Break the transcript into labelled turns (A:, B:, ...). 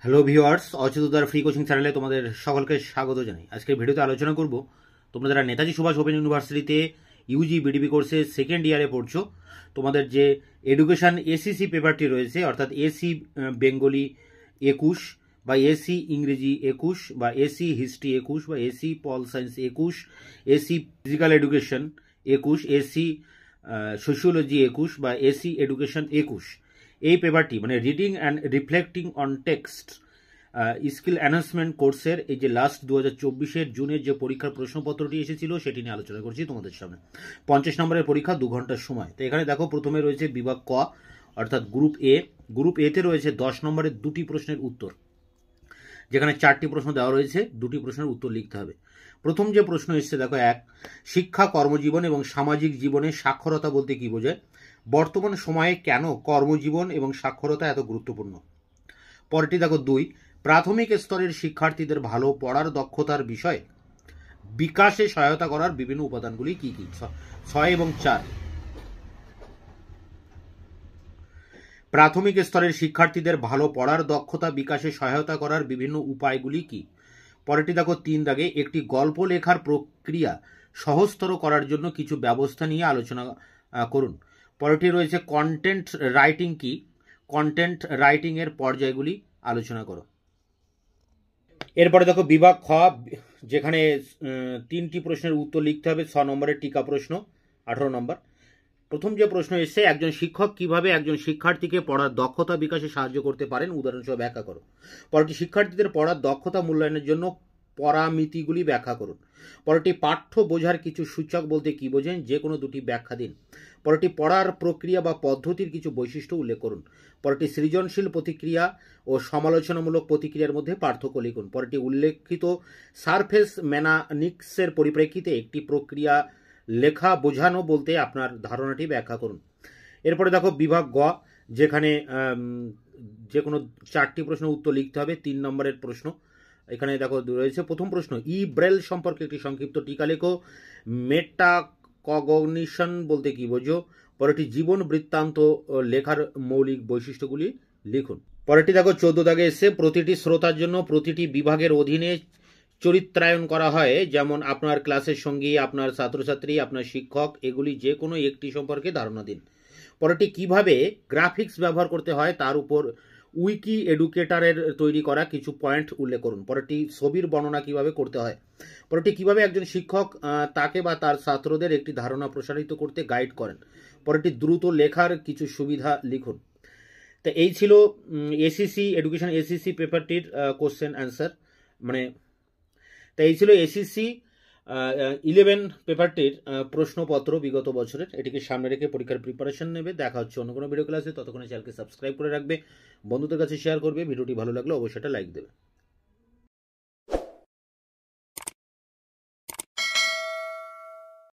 A: Hello viewers, অচ্যুতদার free coaching চ্যানেলে তোমাদের সকলকে স্বাগত জানাই। আজকের ভিডিওতে আলোচনা করব তোমরা যারা নেতাজি সুভাষ ওপেন ইউনিভার্সিটিতে ইউজি বিডিবি কোর্সে সেকেন্ড ইয়ারে পড়ছো, তোমাদের যে এডুকেশন এসিসি পেপারটি রয়েছে, অর্থাৎ এসি বেঙ্গলি 21 বা এসি ইংরেজি 21 বা এসি হিস্ট্রি 21 বা AC pol science 21, AC physical education 21, AC sociology 21 বা এসি এডুকেশন 21, এই পেপারটি মানে reading and reflecting on text skill enhancement কোর্সের এই যে লাস্ট 2024 জুনের যে পরীক্ষার প্রশ্নপত্রটি এসেছিল সেটি নিয়ে আলোচনা করছি তোমাদের সামনে। 50 নম্বরের পরীক্ষা 2 ঘন্টার সময়। তো এখানে দেখো, প্রথমে রয়েছে বিভাগ ক অর্থাৎ গ্রুপ এ। গ্রুপ এতে রয়েছে 10 নম্বরের 2টি প্রশ্নের উত্তর, যেখানে 4টি প্রশ্ন দেওয়া রয়েছে, 2টি প্রশ্নের উত্তর লিখতে হবে। প্রথম যে প্রশ্ন এসছে দেখো, 1, শিক্ষা কর্মজীবন এবং সামাজিক জীবনে সাক্ষরতা বলতে কি বোঝায়? বর্তমান সময়ে কেন কর্মজীবন এবং সাক্ষরতা এত গুরুত্বপূর্ণ? পরেরটি দেখো 2, প্রাথমিক স্তরের শিক্ষার্থীদের ভালো পড়ার দক্ষতার বিষয়ে বিকাশে সহায়তা করার বিভিন্ন উপাদানগুলি কি কি? 6 এবং 4, প্রাথমিক স্তরের শিক্ষার্থীদের ভালো পড়ার দক্ষতা বিকাশে সহায়তা করার বিভিন্ন উপায়গুলি কি? পরেরটি দেখো 3 দাগে, একটি গল্প লেখার প্রক্রিয়া সহজতর করার জন্য কিছু ব্যবস্থা নিয়ে আলোচনা করুন। পরেরটি রয়েছে কন্টেন্ট রাইটিং কি? কন্টেন্ট রাইটিং এর পর্যায়গুলি আলোচনা করো। এরপরে দেখো বিভাগ খ, যেখানে 3টি প্রশ্নের উত্তর লিখতে হবে। 6 নম্বরের টিকা প্রশ্ন, 18 নম্বর। প্রথম যে প্রশ্ন এসছে, একজন শিক্ষক কিভাবে একজন শিক্ষার্থীকে পড়ার দক্ষতা বিকাশে সাহায্য করতে পারেন, উদাহরণসহ ব্যাখ্যা করো। পরেরটি শিক্ষার্থীদের পড়ার দক্ষতা মূল্যায়নের জন্য পরামিতিগুলি ব্যাখ্যা করুন। পরেরটি পাঠ্য বোঝার কিছু সূচক বলতে কি বোঝেন, যে কোনো 2টি ব্যাখ্যা দিন। পরেরটি পড়ার প্রক্রিয়া বা পদ্ধতির কিছু বৈশিষ্ট্য উল্লেখ করুন। পরেরটি সৃজনশীল প্রতিক্রিয়া ও সমালোচনামূলক প্রতিক্রিয়ার মধ্যে পার্থক্য লিখুন। পরেরটি উল্লেখিত সারফেস মেকানিক্সের পরিপ্রেক্ষিতে একটি প্রক্রিয়া লেখা বোঝানো বলতে আপনার ধারণাটি ব্যাখ্যা করুন। এরপরে দেখো বিভাগ গ, যেখানে যে কোনো 4টি প্রশ্নের উত্তর লিখতে হবে। 3 নম্বরের প্রশ্ন এখানে দেখো রয়েছে। প্রথম প্রশ্ন, ই ব্রেল সম্পর্কে একটি সংক্ষিপ্ত টিকা লেখো। মেটাকগনিশন বলতে কি বোঝো? পরেরটি জীবন বৃত্তান্ত লেখার মৌলিক বৈশিষ্ট্যগুলি লিখুন। পরেরটি দেখো 14 দাগে এসে, প্রতিটি শ্রোতার জন্য প্রতিটি বিভাগের অধীনে চরিত্রায়ন করা হয়, যেমন আপনার ক্লাসের সঙ্গী, আপনার ছাত্রছাত্রী, আপনার শিক্ষক, এগুলি যে কোনো একটি সম্পর্কে ধারণা দিন। পরেরটি কিভাবে গ্রাফিক্স ব্যবহার করতে হয় তার উপর উইকি এডুকেটারের তৈরি করা কিছু পয়েন্ট উল্লেখ করুন। পরেরটি ছবির বর্ণনা কিভাবে করতে হয়। পরেরটি কিভাবে একজন শিক্ষক তাকে বা তার ছাত্রদের একটি ধারণা প্রসারিত করতে গাইড করেন। পরেরটি দ্রুত লেখার কিছু সুবিধা লিখুন। তো এই ছিল এসিসি এডুকেশন এসিসি পেপারটির কোশ্চেন অ্যান্সার, মানে তাই এই ছিল এসিসি 11 পেপারটির প্রশ্নপত্র বিগত বছরের। এটিকে সামনে রেখে পরীক্ষার প্রিপারেশন নেবে। দেখা হচ্ছে অন্য কোনো ভিডিও ক্লাসে। ততক্ষণে চ্যানেলকে সাবস্ক্রাইব করে রাখবে, বন্ধুদের কাছে শেয়ার করবে। ভিডিওটি ভালো লাগলে অবশ্যই একটা লাইক দেবে।